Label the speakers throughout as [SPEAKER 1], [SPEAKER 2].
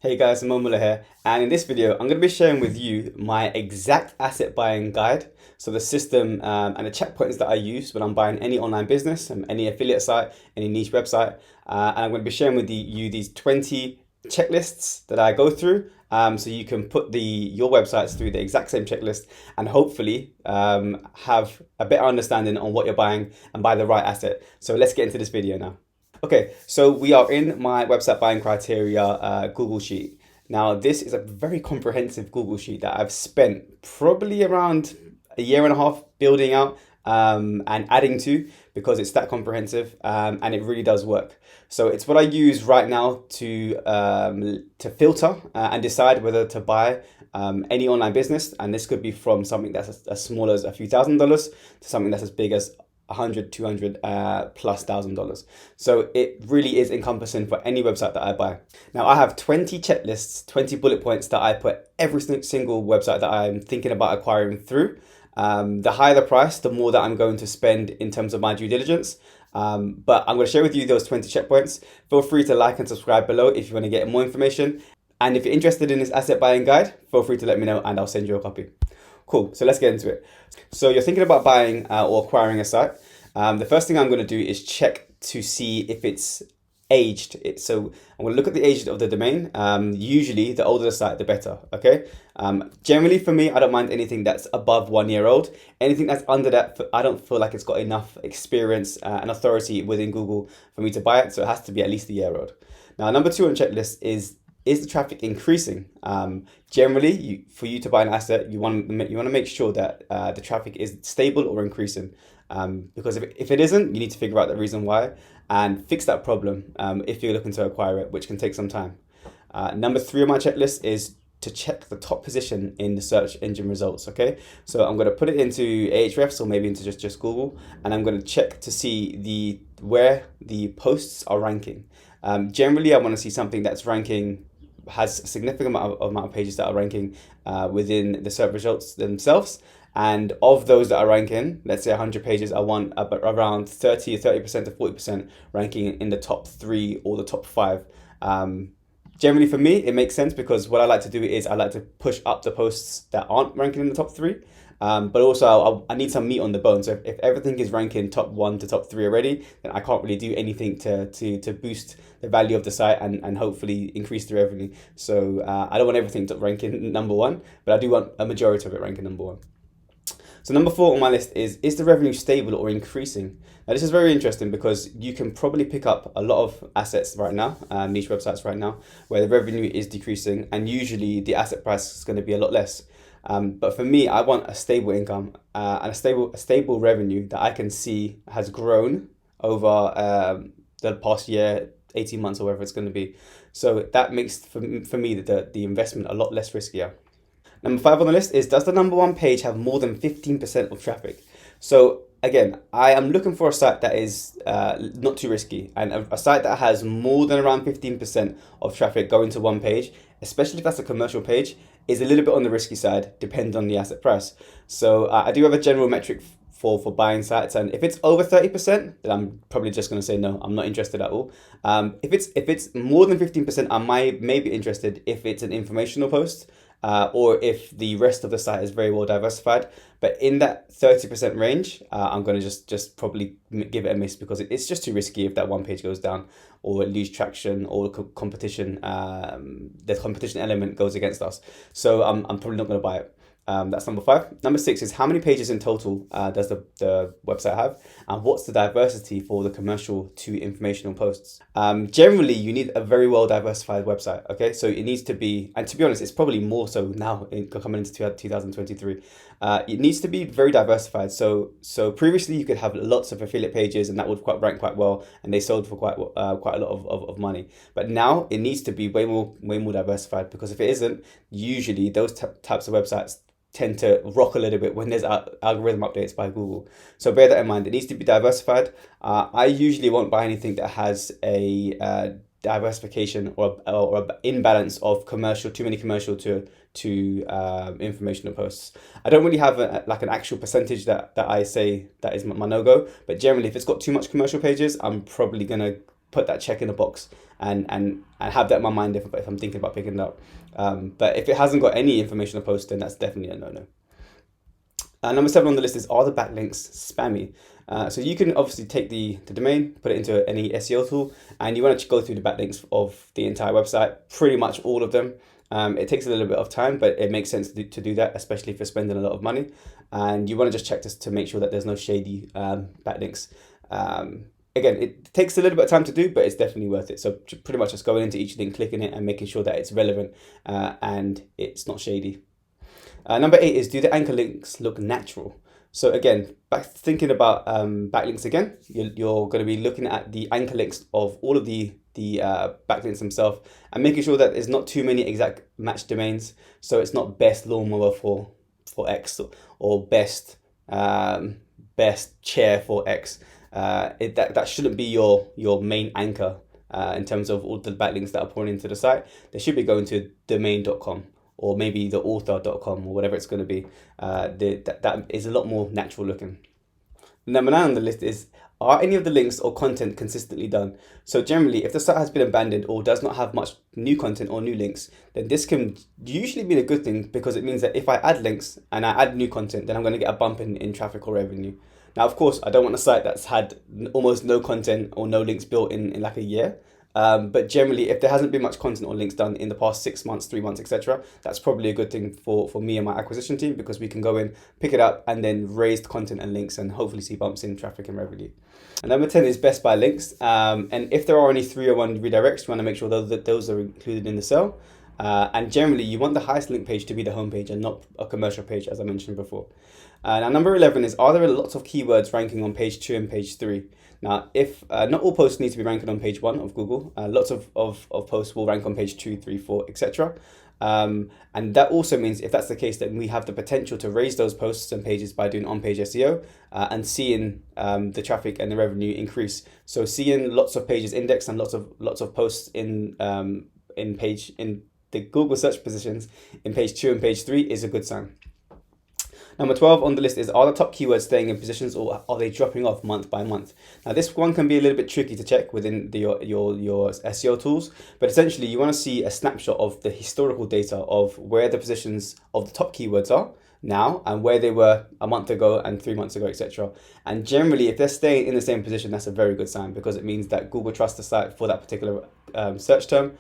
[SPEAKER 1] Hey guys, Mo Muller here, and in this video, I'm going to be sharing with you my exact asset buying guide. So the system and the checkpoints that I use when I'm buying any online business, any affiliate site, any niche website, and I'm going to be sharing with you these 20 checklists that I go through, so you can put your websites through the exact same checklist, and hopefully have a better understanding on what you're buying and buy the right asset. So let's get into this video now. Okay, so we are in my website buying criteria Google Sheet. Now, this is a very comprehensive Google Sheet that I've spent probably around a year and a half building out and adding to because it's that comprehensive and it really does work. So it's what I use right now to filter and decide whether to buy any online business, and this could be from something that's as small as a few $1,000s to something that's as big as 100, 200 plus $1,000. So it really is encompassing for any website that I buy. Now I have 20 checklists, 20 bullet points that I put every single website that I'm thinking about acquiring through. The higher the price, the more that I'm going to spend in terms of my due diligence. But I'm going to share with you those 20 checkpoints. Feel free to like and subscribe below if you want to get more information. And if you're interested in this asset buying guide, feel free to let me know and I'll send you a copy. Cool, so let's get into it. So you're thinking about buying or acquiring a site. The first thing I'm going to do is check to see if it's aged. So I'm going to look at the age of the domain. Usually the older the site, the better, okay? Generally for me, I don't mind anything that's above 1 year old. Anything that's under that, I don't feel like it's got enough experience and authority within Google for me to buy it, so it has to be at least a year old. Now, number 2 on the checklist is the traffic increasing? Generally, for you to buy an asset, you want to make sure that the traffic is stable or increasing. Because if it isn't, you need to figure out the reason why and fix that problem if you're looking to acquire it, which can take some time. Number 3 on my checklist is to check the top position in the search engine results. Okay, so I'm going to put it into Ahrefs or maybe into just Google, and I'm going to check to see where the posts are ranking. Generally, I want to see something that's ranking, has a significant amount of pages that are ranking within the search results themselves. And of those that are ranking, let's say 100 pages, I want around 30% to 40% ranking in the top 3 or the top 5. Generally for me, it makes sense because what I like to do is I like to push up the posts that aren't ranking in the top 3. But also I need some meat on the bone. So if everything is ranking top 1 to top 3 already, then I can't really do anything to boost the value of the site and hopefully increase the revenue. So I don't want everything to rank in number 1, but I do want a majority of it ranking number 1. So number 4 on my list is the revenue stable or increasing? Now this is very interesting because you can probably pick up a lot of assets right now, niche websites right now, where the revenue is decreasing and usually the asset price is going to be a lot less. But for me, I want a stable income and a stable revenue that I can see has grown over the past year, 18 months or whatever it's going to be. So that makes for me the investment a lot less riskier. Number 5 on the list is, does the number 1 page have more than 15% of traffic? So again, I am looking for a site that is not too risky, and a site that has more than around 15% of traffic going to one page, especially if that's a commercial page, is a little bit on the risky side, depending on the asset price. So I do have a general metric for buying sites, and if it's over 30%, then I'm probably just going to say no, I'm not interested at all. If it's more than 15%, I may be interested if it's an informational post. Or if the rest of the site is very well diversified. But in that 30% range, I'm going to just probably give it a miss because it's just too risky if that one page goes down or lose traction or competition, the competition element goes against us. So I'm probably not going to buy it. That's number 5. Number 6 is, how many pages in total does the website have, and what's the diversity for the commercial to informational posts? Generally, you need a very well diversified website. Okay, so it needs to be, and to be honest, it's probably more so now coming into 2023. It needs to be very diversified. So previously you could have lots of affiliate pages and that would rank quite well, and they sold for quite a lot of money. But now it needs to be way more diversified, because if it isn't, usually those types of websites tend to rock a little bit when there's algorithm updates by Google. So bear that in mind. It needs to be diversified. I usually won't buy anything that has a diversification or imbalance of too many commercial to informational posts. I don't really have an actual percentage that I say that is my no-go, but generally if it's got too much commercial pages, I'm probably gonna put that check in the box and have that in my mind if I'm thinking about picking it up. But if it hasn't got any information to post, then that's definitely a no-no. Number 7 on the list is, are the backlinks spammy? So you can obviously take the domain, put it into any SEO tool, and you want to go through the backlinks of the entire website, pretty much all of them. It takes a little bit of time, but it makes sense to do that, especially if you're spending a lot of money. And you want to just check to make sure that there's no shady backlinks. Again, it takes a little bit of time to do, but it's definitely worth it. So pretty much just going into each link, clicking it, and making sure that it's relevant and it's not shady. Number 8 is, do the anchor links look natural? So again, thinking about backlinks again, you're going to be looking at the anchor links of all of the backlinks themselves and making sure that there's not too many exact match domains. So it's not best lawnmower for X or best chair for X. That shouldn't be your main anchor in terms of all the backlinks that are pouring into the site. They should be going to domain.com. or maybe the author.com or whatever it's going to be. That is a lot more natural looking. Number 9 on the list is, are any of the links or content consistently done? So generally, if the site has been abandoned or does not have much new content or new links, then this can usually be a good thing, because it means that if I add links and I add new content, then I'm going to get a bump in traffic or revenue. Now, of course, I don't want a site that's had almost no content or no links built in like a year. But generally, if there hasn't been much content or links done in the past 6 months, 3 months, etc., that's probably a good thing for me and my acquisition team, because we can go in, pick it up, and then raise the content and links and hopefully see bumps in traffic and revenue. And number 10 is best by links. And if there are any 301 redirects, you want to make sure that those are included in the sale. And generally, you want the highest link page to be the homepage and not a commercial page, as I mentioned before. Now, number 11 is, are there lots of keywords ranking on page 2 and page 3? Now, if not all posts need to be ranking on page 1 of Google, lots of posts will rank on page 2, 3, 4, etc. And that also means, if that's the case, then we have the potential to raise those posts and pages by doing on-page SEO and seeing the traffic and the revenue increase. So seeing lots of pages indexed and lots of posts in the Google search positions in page 2 and page 3 is a good sign. Number 12 on the list is, are the top keywords staying in positions or are they dropping off month by month? Now, this one can be a little bit tricky to check within your SEO tools, but essentially you want to see a snapshot of the historical data of where the positions of the top keywords are now and where they were a month ago and 3 months ago, etc. And generally, if they're staying in the same position, that's a very good sign, because it means that Google trusts the site for that particular search term.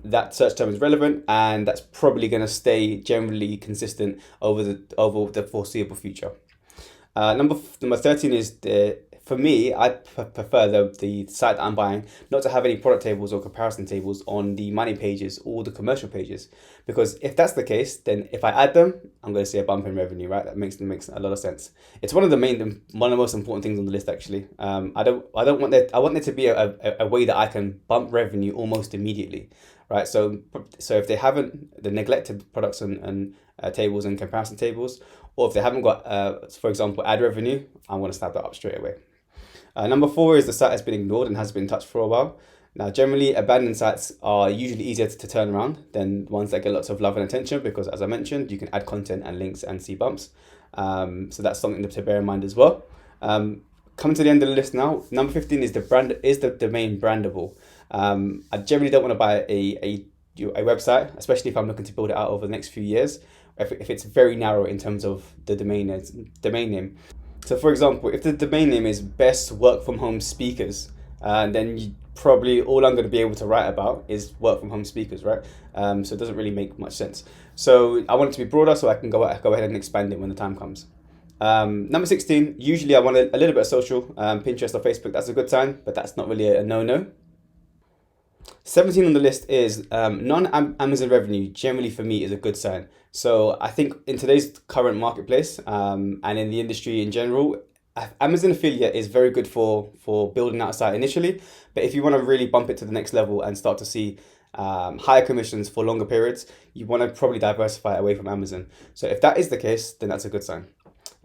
[SPEAKER 1] That search term is relevant, and that's probably going to stay generally consistent over the foreseeable future. Number 13 is, for me, I prefer the site that I'm buying not to have any product tables or comparison tables on the money pages or the commercial pages, because if that's the case, then if I add them, I'm going to see a bump in revenue, right? That makes a lot of sense. It's one of the most important things on the list, actually. I want there to be a way that I can bump revenue almost immediately, right? So if they haven't, the neglected products and tables and comparison tables, or if they haven't got, for example, ad revenue, I'm going to snap that up straight away. Number 4 is, the site has been ignored and has been touched for a while. Now, generally, abandoned sites are usually easier to turn around than ones that get lots of love and attention, because, as I mentioned, you can add content and links and see bumps. So that's something to bear in mind as well. Coming to the end of the list now, number 15 is, the domain brandable? I generally don't want to buy a website, especially if I'm looking to build it out over the next few years, if it's very narrow in terms of the domain name. So, for example, if the domain name is best work from home speakers, then probably all I'm going to be able to write about is work from home speakers, right? So it doesn't really make much sense. So I want it to be broader, so I can go ahead and expand it when the time comes. Number 16, usually I want a little bit of social, Pinterest or Facebook. That's a good sign, but that's not really a no-no. 17 on the list is, non-Amazon revenue generally for me is a good sign. So I think in today's current marketplace and in the industry in general, Amazon affiliate is very good for building out a site initially. But if you want to really bump it to the next level and start to see higher commissions for longer periods, you want to probably diversify away from Amazon. So if that is the case, then that's a good sign.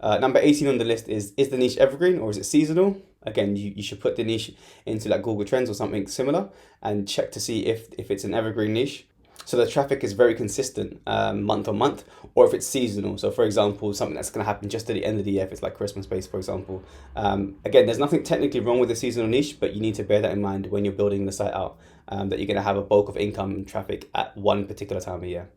[SPEAKER 1] Number 18 on the list is the niche evergreen or is it seasonal? Again, you should put the niche into like Google Trends or something similar and check to see if it's an evergreen niche. So the traffic is very consistent month on month, or if it's seasonal. So for example, something that's going to happen just at the end of the year, if it's like Christmas based, for example. Again, there's nothing technically wrong with the seasonal niche, but you need to bear that in mind when you're building the site out, that you're going to have a bulk of income and traffic at one particular time of year.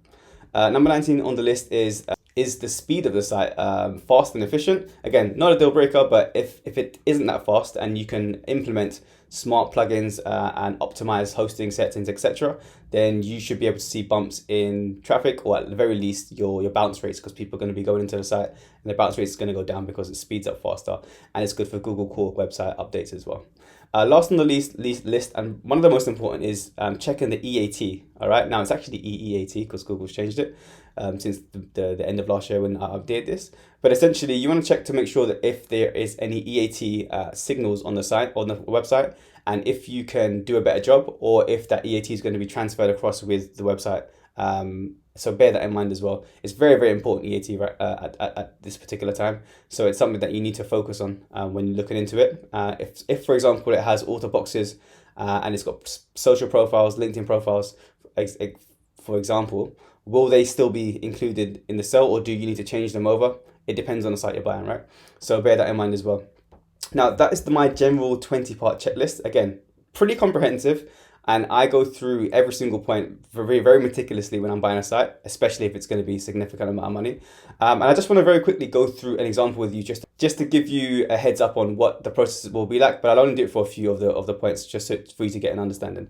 [SPEAKER 1] Number 19 on the list is the speed of the site fast and efficient? Again, not a deal breaker, but if it isn't that fast and you can implement smart plugins and optimize hosting settings, etc., then you should be able to see bumps in traffic, or at the very least your bounce rates, because people are going to be going into the site and the bounce rate is going to go down because it speeds up faster, and it's good for Google core website updates as well. Last on the list, and one of the most important, is checking the EAT. All right, now it's actually EEAT because Google's changed it since the end of last year when I updated this. But essentially, you want to check to make sure that if there is any EAT signals on the site, on the website, and if you can do a better job, or if that EAT is going to be transferred across with the website. So bear that in mind as well. It's very, very important, EAT, at this particular time. So it's something that you need to focus on when you're looking into it. If for example, it has auto boxes and it's got social profiles, LinkedIn profiles, for example, will they still be included in the cell, or do you need to change them over? It depends on the site you're buying, right? So bear that in mind as well. Now, that is my general 20-part checklist. Again, pretty comprehensive. And I go through every single point very, very meticulously when I'm buying a site, especially if it's going to be a significant amount of money. And I just want to very quickly go through an example with you, just to give you a heads up on what the process will be like. But I'll only do it for a few of the points, just for you to get an understanding.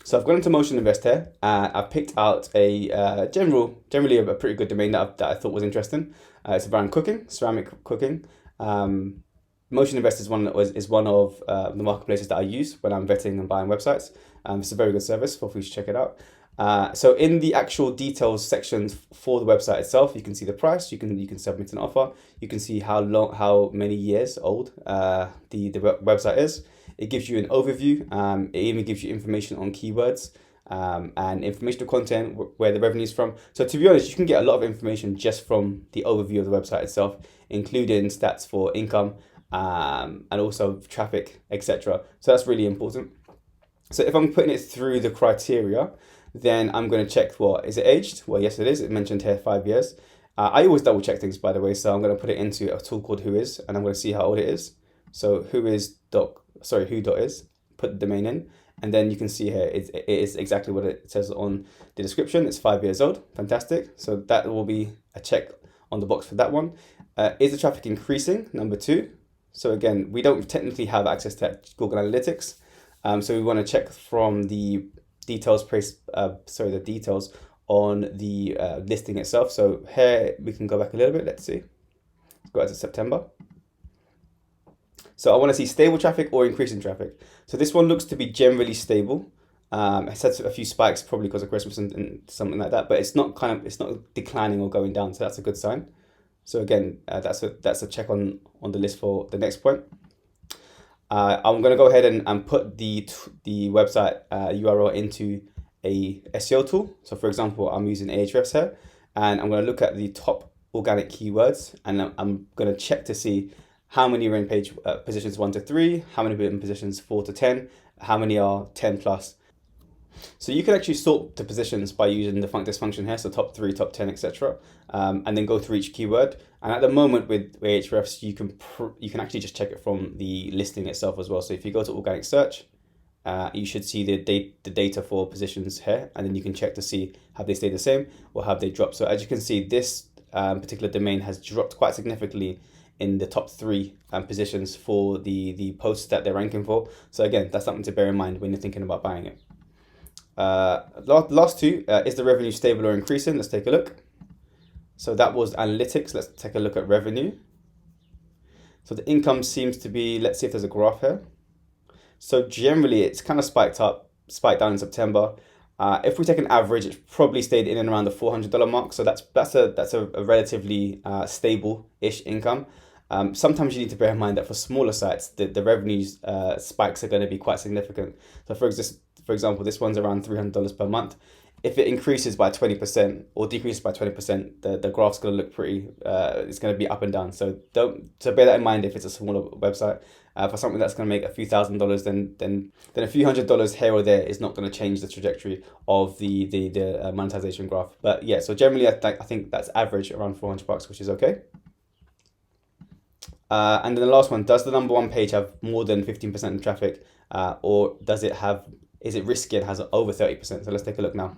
[SPEAKER 1] So I've gone into Motion Invest here, and I've picked out a generally a pretty good domain that I thought was interesting. It's around cooking, ceramic cooking. Motion Invest is one of the marketplaces that I use when I'm vetting and buying websites. It's a very good service. Feel free to check it out. So in the actual details sections for the website itself, you can see the price. You can submit an offer. You can see how many years old the website is. It gives you an overview. It even gives you information on keywords and informational content, where the revenue is from. So to be honest, you can get a lot of information just from the overview of the website itself, including stats for income, and also traffic, etc. So that's really important. So if I'm putting it through the criteria, then I'm going to check, well, is it aged? Well, yes, it is. It mentioned here 5 years. I always double check things, by the way. So I'm going to put it into a tool called Whois, and I'm going to see how old it is. So who.is, put the domain in, and then you can see here it is exactly what it says on the description. It's 5 years old. Fantastic. So that will be a check on the box for that one. Is the traffic increasing? Number 2. So again, we don't technically have access to Google Analytics. So we want to check from the details the details on the listing itself. So here we can go back a little bit. Let's see. Let's go out to September. So I want to see stable traffic or increasing traffic. So this one looks to be generally stable. It has a few spikes, probably because of Christmas and something like that, but it's not declining or going down. So that's a good sign. So again, that's a check on the list for the next point. I'm going to go ahead and put the website URL into a SEO tool. So for example, I'm using Ahrefs here, and I'm going to look at the top organic keywords, and I'm going to check to see how many are in page positions 1 to 3, how many are in positions 4 to 10, how many are 10 plus. So you can actually sort the positions by using this function here, so top 3, top 10, etc., and then go through each keyword. And at the moment with Ahrefs, you can actually just check it from the listing itself as well. So if you go to organic search, you should see the data for positions here, and then you can check to see have they stayed the same or have they dropped. So as you can see, this particular domain has dropped quite significantly in the top 3 positions for the posts that they're ranking for. So again, that's something to bear in mind when you're thinking about buying it. Last 2, is the revenue stable or increasing? Let's take a look. So that was analytics. Let's take a look at revenue. So the income seems to be, let's see if there's a graph here. So generally it's kind of spiked down in September. If we take an average, it's probably stayed in and around the $400 mark. So that's a relatively stable-ish income. Sometimes you need to bear in mind that for smaller sites, the revenues spikes are going to be quite significant. So for example, this one's around $300 per month. if it increases by 20% or decreases by 20%, the graph's going to look pretty, it's going to be up and down. So so bear that in mind if it's a smaller website. For something that's going to make a few $1,000s, then a few $100s here or there is not going to change the trajectory of the monetization graph. But yeah, so generally I think that's average around $400, which is okay. And then the last one, does the number one page have more than 15% of traffic, or is it risky and has over 30%? So let's take a look now.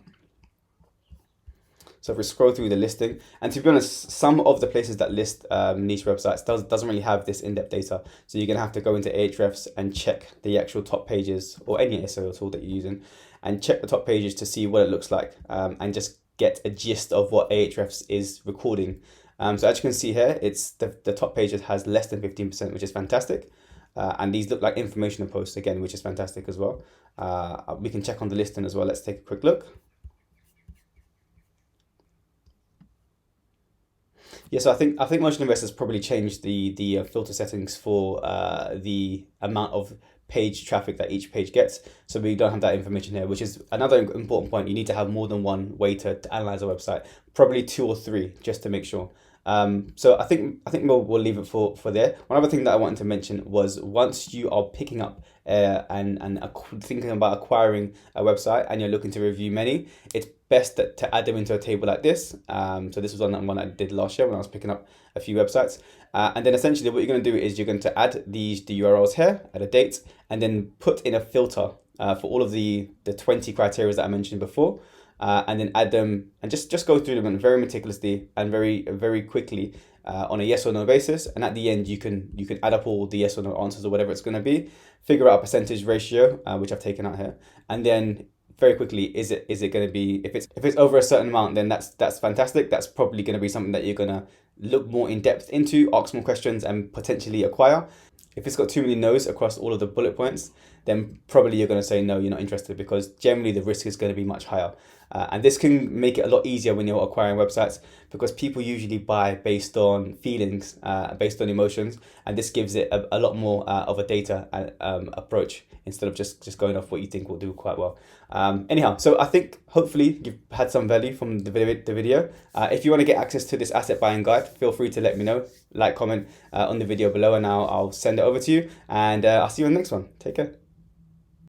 [SPEAKER 1] So if we scroll through the listing, and to be honest, some of the places that list niche websites doesn't really have this in-depth data. So you're gonna have to go into Ahrefs and check the actual top pages, or any SEO tool that you're using, and check the top pages to see what it looks like, and just get a gist of what Ahrefs is recording. So as you can see here, it's the top pages has less than 15%, which is fantastic. And these look like informational posts again, which is fantastic as well. We can check on the listing as well. Let's take a quick look. Yeah, so I think Motion Investors probably changed the filter settings for the amount of page traffic that each page gets. So we don't have that information here, which is another important point. You need to have more than one way to analyze a website, probably 2 or 3, just to make sure. So I think we'll leave it for there. One other thing that I wanted to mention was, once you are picking up and thinking about acquiring a website and you're looking to review many, it's best to add them into a table like this. So this was on one I did last year when I was picking up a few websites. And then essentially what you're going to do is you're going to add the URLs here, add a date, and then put in a filter for all of the 20 criteria that I mentioned before. And then add them and just go through them very meticulously and very quickly on a yes or no basis. And at the end, you can add up all the yes or no answers or whatever it's going to be, figure out a percentage ratio, which I've taken out here, and then very quickly, is it going to be, if it's over a certain amount, then that's fantastic. That's probably going to be something that you're going to look more in depth into, ask more questions, and potentially acquire. If it's got too many no's across all of the bullet points, then probably you're going to say no, you're not interested, because generally the risk is going to be much higher. And this can make it a lot easier when you're acquiring websites, because people usually buy based on feelings, based on emotions, and this gives it a lot more of a data approach, instead of just going off what you think will do quite well. Anyhow, so I think hopefully you've had some value from the video. If you want to get access to this asset buying guide, feel free to let me know, comment on the video below, and I'll send it over to you, and I'll see you on the next one. Take care.